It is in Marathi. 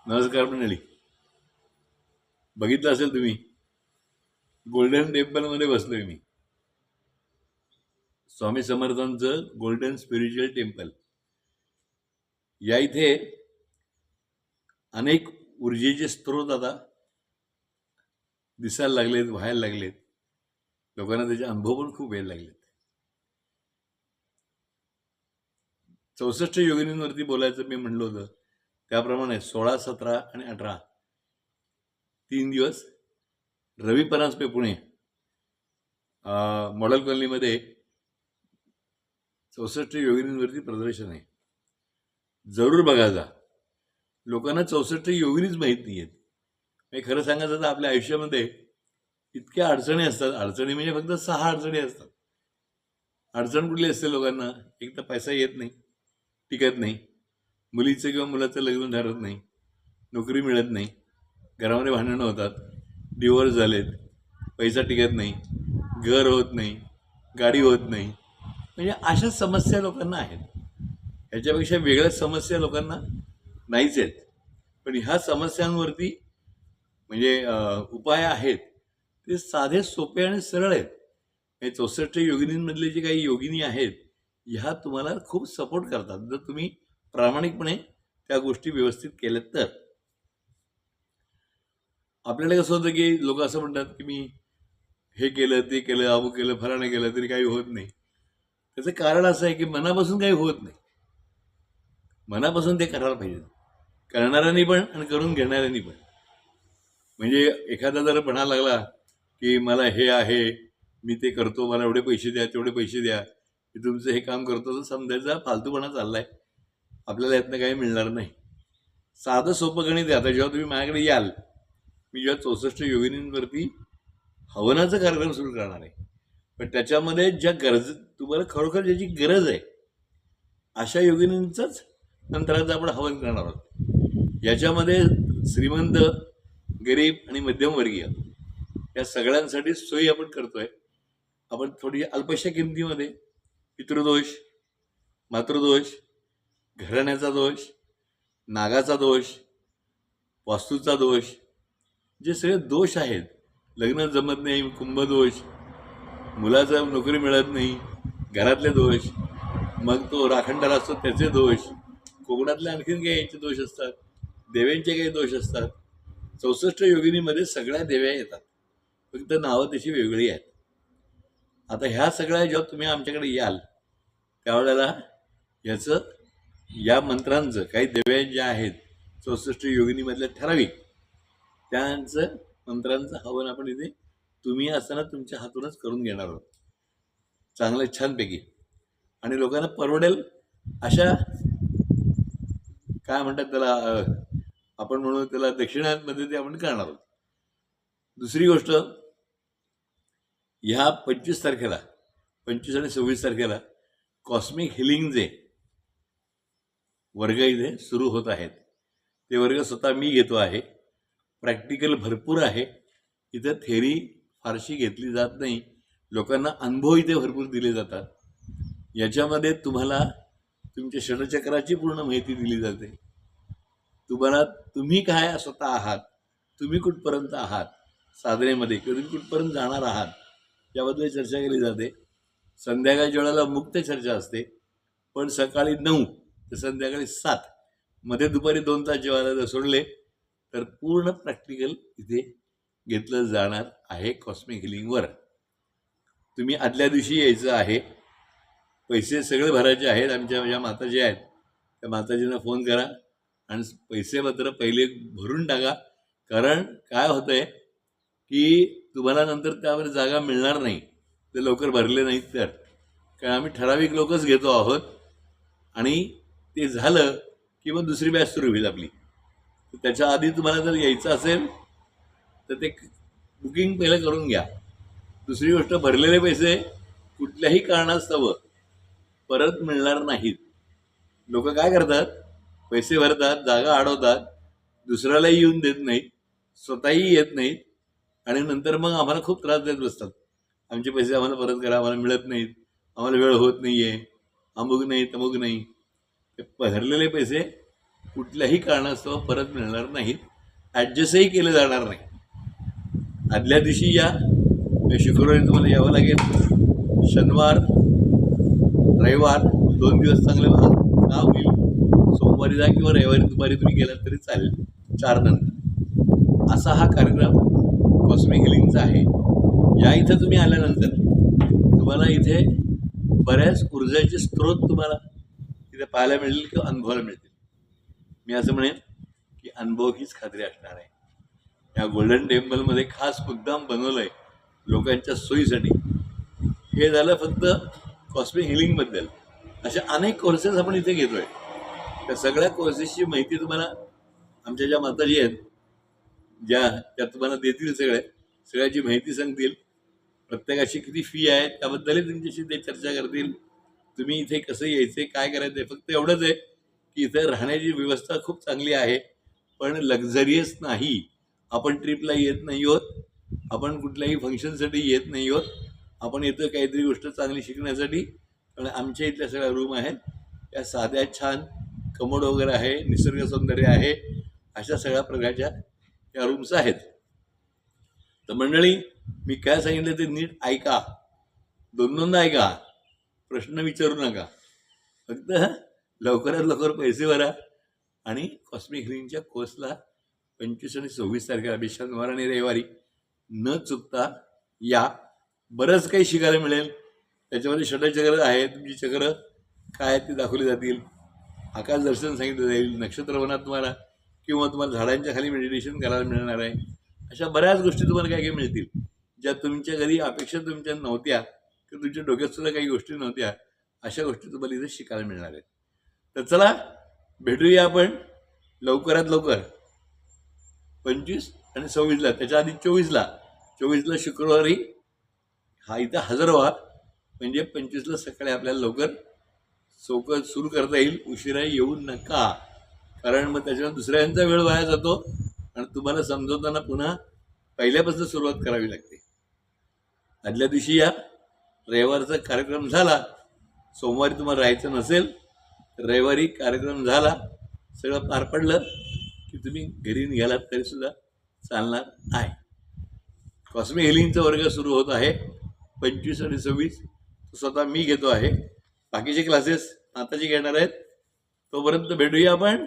नमस्कार मंडळी. बघितलं असेल तुम्ही, गोल्डन टेम्पलमध्ये बसलोय मी. स्वामी समर्थांचं गोल्डन स्पिरिच्युअल टेम्पल. या इथे अनेक ऊर्जेचे स्रोत आता दिसायला लागलेत, व्हायला लागलेत. लोकांना त्याचे अनुभव पण खूप यायला लागलेत. 64 योगिनींवरती बोलायचं मी म्हणलं होतं, त्याप्रमाणे 16, 17 आणि 18 3 दिवस रवी परांजपे पुणे मॉडेल कॉलनीमध्ये 64 योगिनींवरती प्रदर्शन आहे. जरूर बघा जा. लोकांना 64 योगिनीच माहीत नाही आहेत. म्हणजे खरं सांगायचं तर आपल्या आयुष्यामध्ये इतक्या अडचणी असतात. अडचणी म्हणजे फक्त 6 अडचणी असतात. अडचण कुठली असते लोकांना? एक तर पैसा येत नाही, टिकत नाही, मुलीचं किंवा मुलाचं लग्न ठरत नाही, नोकरी मिळत नाही, घरामध्ये भांडणं होतात, डिवोर्स झालेत, पैसा टिकत नाही, घर होत नाही, गाडी होत नाही. म्हणजे अशा समस्या लोकांना आहेत. ह्याच्यापेक्षा वेगळ्या समस्या लोकांना नाहीच आहेत. पण ह्या समस्यांवरती म्हणजे उपाय आहेत ते साधे, सोपे आणि सरळ आहेत. हे 64 योगिनींमधले जे काही योगिनी आहेत ह्या तुम्हाला खूप सपोर्ट करतात जर तुम्ही प्रामाणिकपणे त्या गोष्टी व्यवस्थित केल्यात तर. आपल्याला कसं होतं की लोक असं म्हणतात की मी हे केलं, ते केलं, अमुक केलं, फलाणे केलं तरी काही होत नाही. त्याचं कारण असं आहे की मनापासून काही होत नाही. मनापासून ते करायला पाहिजे, करणाऱ्यांनी पण आणि करून घेणाऱ्यांनी पण. म्हणजे एखादा जर म्हणायला लागला की मला हे आहे, मी ते करतो, मला एवढे पैसे द्या, तेवढे पैसे द्या, मी तुमचं हे काम करतो, तर समजायचा फालतूपणा चाललाय, आपल्याला यातनं काही मिळणार नाही. साधं सोपं गणित आहे. आता जेव्हा तुम्ही माझ्याकडे याल, मी जेव्हा 64 योगिनींवरती हवनाचं कार्यक्रम सुरू करणार आहे, पण त्याच्यामध्ये ज्या तुम्हाला खरोखर ज्याची गरज आहे अशा योगिनींचंच मंत्राचं आपण हवन करणार आहोत. याच्यामध्ये श्रीमंत, गरीब आणि मध्यमवर्गीय या सगळ्यांसाठी सोयी आपण करतोय. आपण थोडी अल्पशा किमतीमध्ये पितृदोष, मातृदोष, घराण्याचा दोष, नागाचा दोष, वास्तूचा दोष, जे सगळे दोष आहेत, लग्न जमत नाही, कुंभदोष, मुलाचा नोकरी मिळत नाही, घरातले दोष, मग तो राखणदार असतो त्याचे दोष, कोकणातले आणखीन काही यांचे दोष असतात, देव्यांचे काही दोष असतात. 64 योगिनीमध्ये सगळ्या देव्या येतात, फक्त नावं तशी वेगळी आहेत. आता ह्या सगळ्या जेव्हा तुम्ही आमच्याकडे याल त्यावेळेला याचं या मंत्रांचं काही देव्या ज्या आहेत 64 योगिनीमधल्या ठराविक त्यांचं मंत्रांचं हवन आपण इथे तुम्ही असताना तुमच्या हातूनच करून घेणार आहोत, चांगलं छानपैकी. आणि लोकांना परवडेल अशा काय म्हणतात त्याला, आपण म्हणून त्याला दक्षिणामध्ये ते आपण करणार आहोत. दुसरी गोष्ट, ह्या 25 तारखेला 25 आणि 26 तारखेला कॉस्मिक हिलिंगचे वर्ग इथे सुरू होत आहेत. ते वर्ग स्वतः मी घेतो आहे. प्रॅक्टिकल भरपूर आहे. इथं थेरी फारशी घेतली जात नाही. लोकांना अनुभव इथे भरपूर दिले जातात. याच्यामध्ये तुम्हाला तुमच्या षटचक्राची पूर्ण माहिती दिली जाते. तुम्हाला तुम्ही काय स्वतः आहात, तुम्ही कुठपर्यंत आहात साधनेमध्ये, किंवा तुम्ही कुठपर्यंत जाणार आहात याबद्दल चर्चा केली जाते. संध्याकाळच्या वेळेला मुक्त चर्चा असते, पण सकाळी 9 ते संध्याकाळी 7 मध्ये दुपारी 2 तास जेवायला जर सोडले तर पूर्ण प्रॅक्टिकल इथे घेतलं जाणार आहे कॉस्मिक हिलिंगवर. तुम्ही आदल्या दिवशी यायचं आहे. पैसे सगळे भरायचे आहेत. आमच्या ज्या माताजी आहेत त्या माताजींना फोन करा आणि पैसे मात्र पहिले भरून टाका. कारण काय होतंय की तुम्हाला नंतर त्यावर जागा मिळणार नाही ते लवकर भरले नाहीत तर. कारण आम्ही ठराविक लोकच घेतो आहोत आणि ते झालं की मग दुसरी बॅच सुरू होईल आपली. त्याच्या आधी तुम्हाला जर यायचं असेल तर ते बुकिंग पहिलं करून घ्या. दुसरी गोष्ट, भरलेले पैसे कुठल्याही कारणास्तव परत मिळणार नाहीत. लोक काय करतात, पैसे भरतात, जागा अडवतात, दुसऱ्यालाही येऊन देत नाहीत, स्वतःही येत नाहीत आणि नंतर मग आम्हाला खूप त्रास देत बसतात. आमचे पैसे आम्हाला परत करा, आम्हाला मिळत नाहीत, आम्हाला वेळ होत नाही आहे, अमुक नाही तमुक नाही. ते भरलेले पैसे कुठल्याही कारणास्तव परत मिळणार नाहीत, ॲडजस्टही केलं जाणार नाही. आदल्या दिवशी या, शुक्रवारी तुम्हाला यावं लागेल. शनिवार रविवार 2 दिवस चांगले काम होईल. सोमवारी जा किंवा रविवारी दुपारी तुम्ही गेलात तरी चालेल, 4 नंतर. असा हा कार्यक्रम कॉस्मिक हिलिंगचा आहे. या इथं तुम्ही आल्यानंतर तुम्हाला इथे बऱ्याच ऊर्जाचे स्रोत तुम्हाला इथे पाहायला मिळतील किंवा अनुभवायला मिळतील. मी असं म्हणेन की अनुभव हीच खात्री असणार आहे. या गोल्डन टेम्पलमध्ये खास मुद्दाम बनवलं आहे लोकांच्या सोयीसाठी. हे झालं फक्त कॉस्मिक हिलिंगबद्दल. अशा अनेक कोर्सेस आपण इथे घेतो आहे. त्या सगळ्या कोर्सेसची माहिती तुम्हाला आमच्या ज्या माताजी आहेत, त्या तुम्हाला देतील, सगळ्याची माहिती सांगतील. प्रत्येकाची किती फी आहे त्याबद्दलही तुमच्याशी ते चर्चा करतील. तुम्ही इथे कसं यायचं, काय करायचं आहे. फक्त एवढंच आहे की इथे राहण्याची व्यवस्था खूप चांगली आहे, पण लक्झरियस नाही. आपण ट्रिपला येत नाही आहोत, आपण कुठल्याही फंक्शनसाठी येत नाही आहोत. आपण येतो काहीतरी गोष्ट चांगली शिकण्यासाठी. पण आमच्या इथल्या सगळ्या रूम आहेत त्या साध्या, छान कमोड वगैरे आहे, निसर्ग सौंदर्य आहे, अशा सगळ्या प्रकारच्या या रूम्स आहेत. तर मंडळी, मी काय सांगितलं ते नीट ऐका, दोनदा ऐका, प्रश्न विचारू नका. फक्त लवकरात लवकर पैसे भरा आणि कॉस्मिक हिलिंगच्या कोर्सला 25 आणि 26 तारखेला शनिवार आणि रविवारी न चुकता या. बरंच काही शिकायला मिळेल. त्याच्यामध्ये षटचक्र आहे, तुमची चक्र काय आहेत ते दाखवली जातील, आकाश दर्शन सांगितलं जाईल, नक्षत्रवनात तुम्हाला किंवा तुम्हाला झाडांच्या खाली मेडिटेशन करायला मिळणार आहे. अशा बऱ्याच गोष्टी तुम्हाला काय काय मिळतील ज्या तुमच्या घरी अपेक्षा तुमच्या नव्हत्या किंवा तुमच्या डोक्यात सुद्धा काही गोष्टी नव्हत्या. अशा गोष्टी तुम्हाला इथे शिकायला मिळणार आहेत. तर चला भेटूया आपण लवकरात लवकर 25 आणि 26ला, त्याच्या आधी 24ला शुक्रवारी हा इथं हजर व्हा. म्हणजे 25ला सकाळी आपल्याला लवकर सुरू करता येईल. उशिरा येऊ नका, कारण मग त्याच्यावर दुसऱ्यांचा वेळ वाया जातो आणि तुम्हाला समजवताना पुन्हा पहिल्यापासून सुरुवात करावी लागते. आदल्या दिवशी या, रविवारचा कार्यक्रम झाला, सोमवारी तुम्हाला राहायचं नसेल तर रविवारी कार्यक्रम झाला, सगळं पार पडलं की तुम्ही घरी निघालात तरी सुद्धा चालणार आहे. कॉस्मिक हिलिंगचा वर्ग सुरू होत आहे 25 आणि 26. स्वतः मी घेतो आहे. बाकीचे क्लासेस आताचे घेणार आहेत. तोपर्यंत भेटूया आपण